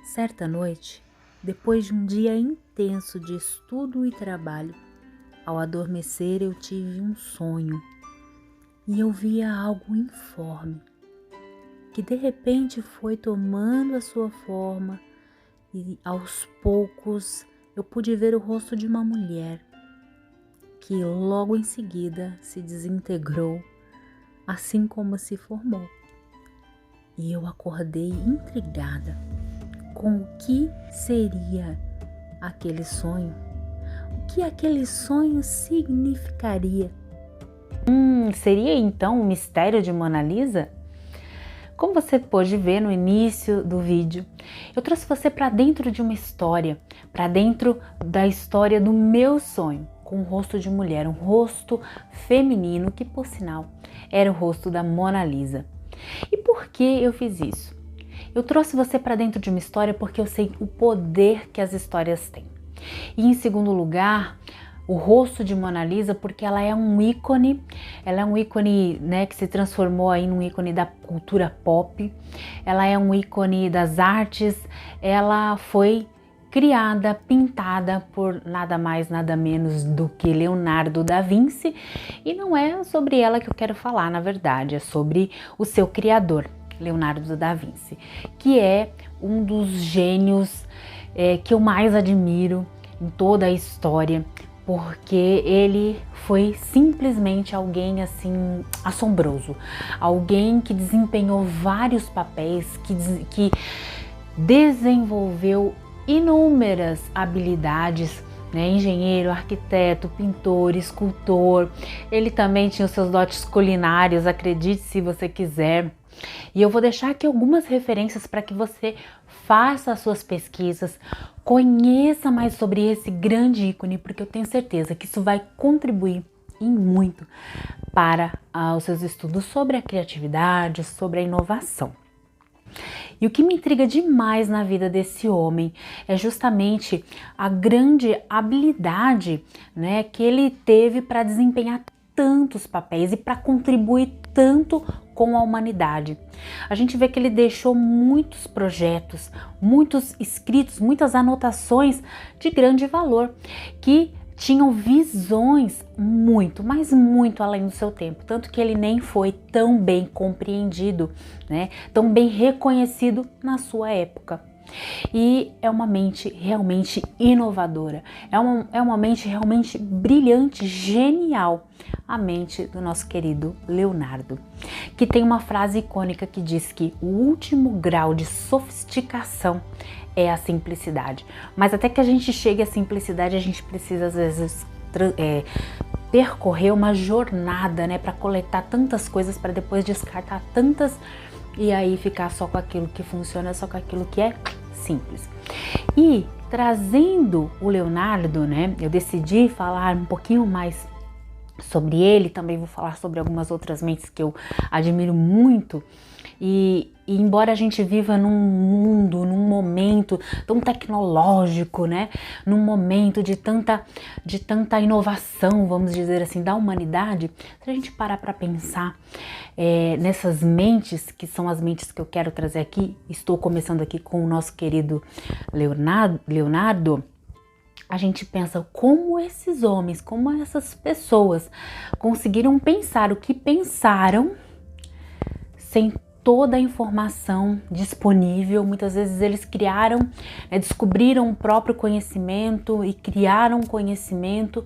Certa noite, depois de um dia intenso de estudo e trabalho, ao adormecer eu tive um sonho e eu via algo informe, que de repente foi tomando a sua forma e aos poucos eu pude ver o rosto de uma mulher que logo em seguida se desintegrou, assim como se formou. E eu acordei intrigada com o que seria aquele sonho, o que aquele sonho significaria. Seria então o mistério de Mona Lisa? Como você pôde ver no início do vídeo, eu trouxe você para dentro de uma história, para dentro da história do meu sonho, com um rosto de mulher, um rosto feminino que, por sinal, era o rosto da Mona Lisa. E por que eu fiz isso? Eu trouxe você para dentro de uma história porque eu sei o poder que as histórias têm. E em segundo lugar, o rosto de Mona Lisa, porque ela é um ícone, né, que se transformou aí num ícone da cultura pop, ela é um ícone das artes, ela foi criada, pintada por nada mais, nada menos do que Leonardo da Vinci, e não é sobre ela que eu quero falar, na verdade, é sobre o seu criador, Leonardo da Vinci, que é um dos gênios que eu mais admiro em toda a história, porque ele foi simplesmente alguém assim assombroso, alguém que desempenhou vários papéis, que desenvolveu inúmeras habilidades, né? Engenheiro, arquiteto, pintor, escultor. Ele também tinha os seus dotes culinários, acredite se você quiser. E eu vou deixar aqui algumas referências para que você faça as suas pesquisas, conheça mais sobre esse grande ícone, porque eu tenho certeza que isso vai contribuir e muito para os seus estudos sobre a criatividade, sobre a inovação. E o que me intriga demais na vida desse homem é justamente a grande habilidade, né, que ele teve para desempenhar tantos papéis e para contribuir tanto com a humanidade. A gente vê que ele deixou muitos projetos, muitos escritos, muitas anotações de grande valor, que tinham visões muito, mas muito além do seu tempo, tanto que ele nem foi tão bem compreendido, né? Tão bem reconhecido na sua época. E é uma mente realmente inovadora, é uma mente realmente brilhante, genial, a mente do nosso querido Leonardo, que tem uma frase icônica que diz que o último grau de sofisticação é a simplicidade. Mas até que a gente chegue à simplicidade, a gente precisa às vezes percorrer uma jornada, né, para coletar tantas coisas, para depois descartar tantas e aí ficar só com aquilo que funciona, só com aquilo que é simples. E trazendo o Leonardo, né, eu decidi falar um pouquinho mais sobre ele, também vou falar sobre algumas outras mentes que eu admiro muito. E embora a gente viva num mundo, num momento tão tecnológico, né, num momento de tanta inovação, vamos dizer assim, da humanidade, se a gente parar para pensar nessas mentes, que são as mentes que eu quero trazer aqui, estou começando aqui com o nosso querido Leonardo, a gente pensa como esses homens, como essas pessoas conseguiram pensar o que pensaram sem toda a informação disponível. Muitas vezes eles criaram, descobriram o próprio conhecimento e criaram conhecimento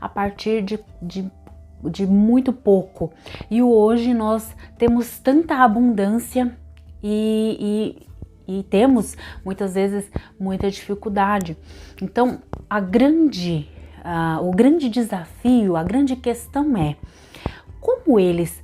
a partir de muito pouco. E hoje nós temos tanta abundância e temos muitas vezes muita dificuldade. Então o grande desafio, a grande questão é como eles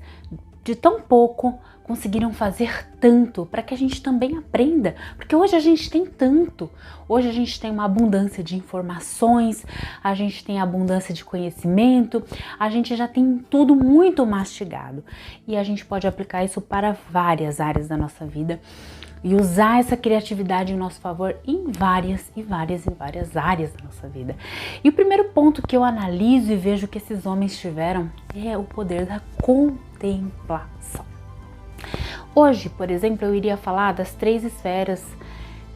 de tão pouco conseguiram fazer tanto para que a gente também aprenda, porque hoje a gente tem tanto, hoje a gente tem uma abundância de informações, a gente tem abundância de conhecimento, a gente já tem tudo muito mastigado e a gente pode aplicar isso para várias áreas da nossa vida e usar essa criatividade em nosso favor em várias áreas da nossa vida. E o primeiro ponto que eu analiso e vejo que esses homens tiveram é o poder da contemplação. Hoje, por exemplo, eu iria falar das 3 esferas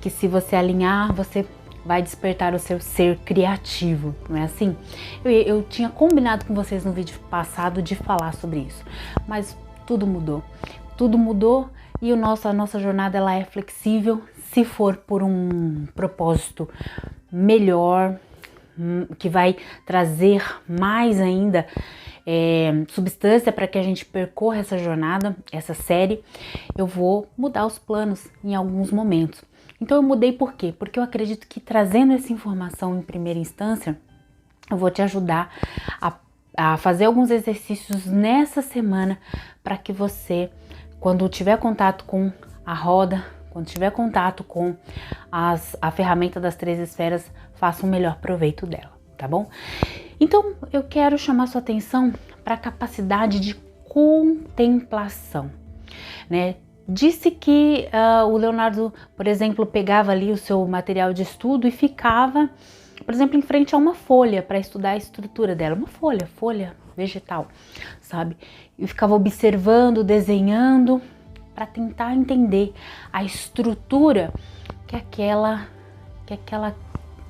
que se você alinhar, você vai despertar o seu ser criativo, não é assim? Eu tinha combinado com vocês no vídeo passado de falar sobre isso, mas tudo mudou. Tudo mudou e a nossa jornada ela é flexível se for por um propósito melhor, que vai trazer mais ainda substância para que a gente percorra essa jornada, essa série. Eu vou mudar os planos em alguns momentos. Então eu mudei por quê? Porque eu acredito que trazendo essa informação em primeira instância, eu vou te ajudar a fazer alguns exercícios nessa semana para que você, quando tiver contato com a roda, quando tiver contato com a ferramenta das 3 esferas, faça um melhor proveito dela, tá bom? Então eu quero chamar sua atenção para a capacidade de contemplação, né? Disse que o Leonardo, por exemplo, pegava ali o seu material de estudo e ficava, por exemplo, em frente a uma folha para estudar a estrutura dela, uma folha vegetal, sabe? E ficava observando, desenhando para tentar entender a estrutura que aquela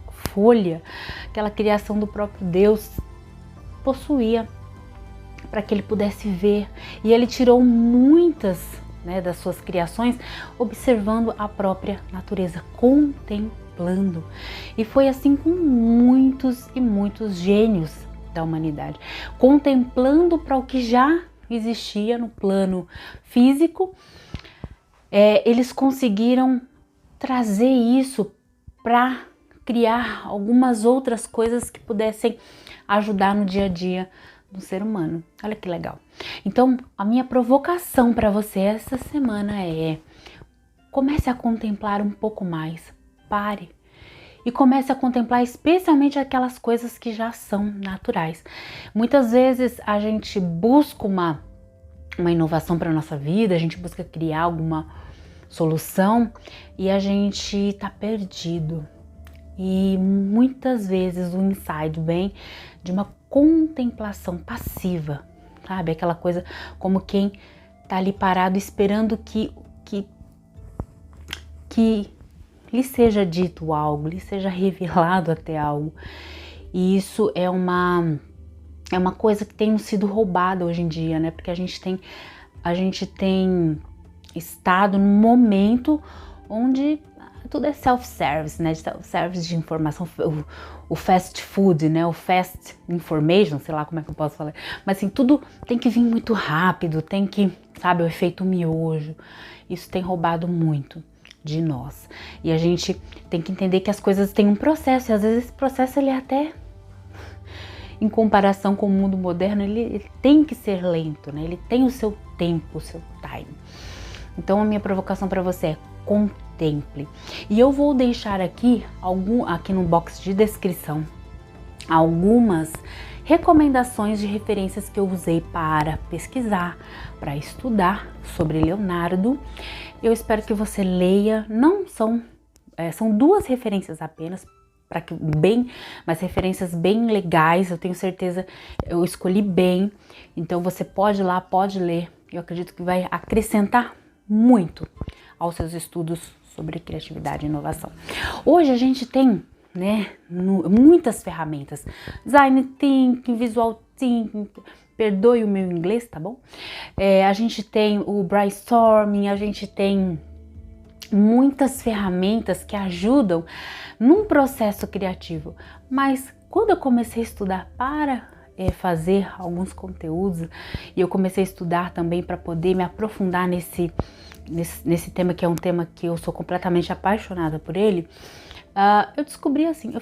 folha, aquela criação do próprio Deus possuía, para que ele pudesse ver. E ele tirou muitas, né, das suas criações observando a própria natureza, contemplando. E foi assim com muitos e muitos gênios da humanidade, contemplando para o que já existia no plano físico. Eles conseguiram trazer isso para criar algumas outras coisas que pudessem ajudar no dia a dia do ser humano. Olha que legal. Então, a minha provocação para você essa semana é: comece a contemplar um pouco mais. Pare e comece a contemplar especialmente aquelas coisas que já são naturais. Muitas vezes a gente busca uma inovação para a nossa vida, a gente busca criar alguma solução e a gente está perdido. E muitas vezes o insight vem de uma contemplação passiva, sabe? Aquela coisa como quem tá ali parado esperando que lhe seja dito algo, lhe seja revelado até algo. E isso é uma coisa que tem sido roubada hoje em dia, né? Porque a gente tem estado num momento onde tudo é self-service, né? Self-service de informação, o fast food, né? O fast information, sei lá como é que eu posso falar. Mas assim, tudo tem que vir muito rápido, tem que, sabe, o efeito miojo. Isso tem roubado muito de nós. E a gente tem que entender que as coisas têm um processo, e às vezes esse processo ele é até, em comparação com o mundo moderno, ele tem que ser lento, né? Ele tem o seu tempo, o seu time. Então a minha provocação para você é: contemple. E eu vou deixar aqui no box de descrição algumas recomendações de referências que eu usei para pesquisar, para estudar sobre Leonardo. Eu espero que você leia. Não são 2 referências apenas, mas referências bem legais. Eu tenho certeza, eu escolhi bem. Então você pode ir lá, pode ler. Eu acredito que vai acrescentar muito aos seus estudos sobre criatividade e inovação. Hoje a gente tem, né, muitas ferramentas. Design Thinking, Visual Thinking, perdoe o meu inglês, tá bom? A gente tem o brainstorming, a gente tem muitas ferramentas que ajudam num processo criativo. Mas quando eu comecei a estudar para fazer alguns conteúdos, e eu comecei a estudar também para poder me aprofundar nesse tema, que é um tema que eu sou completamente apaixonada por ele, eu descobri assim,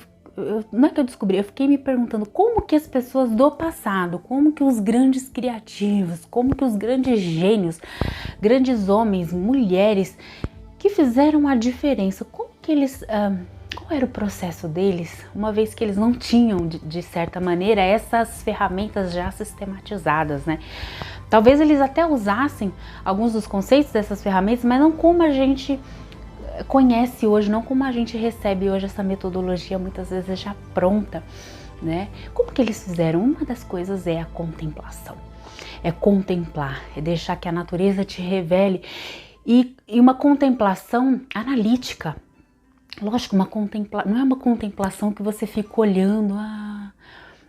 não é que eu descobri, eu fiquei me perguntando como que as pessoas do passado, como que os grandes criativos, como que os grandes gênios, grandes homens, mulheres que fizeram a diferença, como que eles... qual era o processo deles, uma vez que eles não tinham, de certa maneira, essas ferramentas já sistematizadas, né? Talvez eles até usassem alguns dos conceitos dessas ferramentas, mas não como a gente conhece hoje, não como a gente recebe hoje essa metodologia muitas vezes já pronta, né? Como que eles fizeram? Uma das coisas é a contemplação, é contemplar, é deixar que a natureza te revele, e uma contemplação analítica, Lógico, não é uma contemplação que você fica olhando,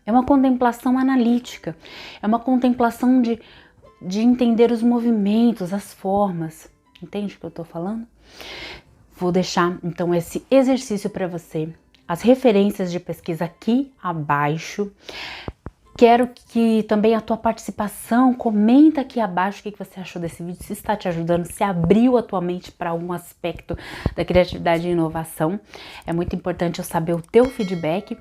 é uma contemplação analítica, é uma contemplação de entender os movimentos, as formas. Entende o que eu tô falando? Vou deixar então esse exercício para você, as referências de pesquisa aqui abaixo. Quero que também a tua participação, comenta aqui abaixo o que você achou desse vídeo, se está te ajudando, se abriu a tua mente para algum aspecto da criatividade e inovação. É muito importante eu saber o teu feedback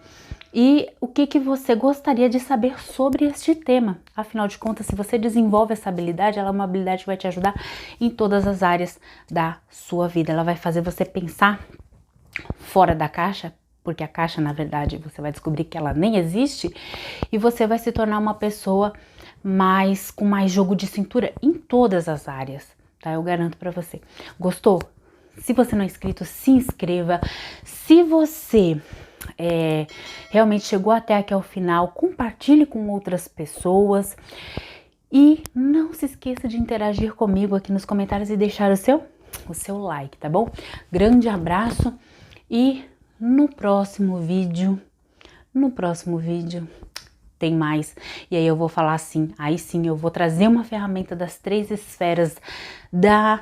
e o que você gostaria de saber sobre este tema. Afinal de contas, se você desenvolve essa habilidade, ela é uma habilidade que vai te ajudar em todas as áreas da sua vida. Ela vai fazer você pensar fora da caixa, porque a caixa, na verdade, você vai descobrir que ela nem existe, e você vai se tornar uma pessoa com mais jogo de cintura em todas as áreas, tá? Eu garanto pra você. Gostou? Se você não é inscrito, se inscreva. Se você realmente chegou até aqui ao final, compartilhe com outras pessoas. E não se esqueça de interagir comigo aqui nos comentários e deixar o seu like, tá bom? Grande abraço e no próximo vídeo tem mais. E aí eu vou falar assim, aí sim eu vou trazer uma ferramenta das 3 esferas da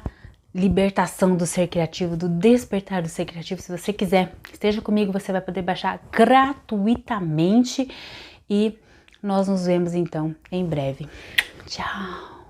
libertação do ser criativo, do despertar do ser criativo. Se você quiser, esteja comigo, você vai poder baixar gratuitamente e nós nos vemos então em breve. Tchau!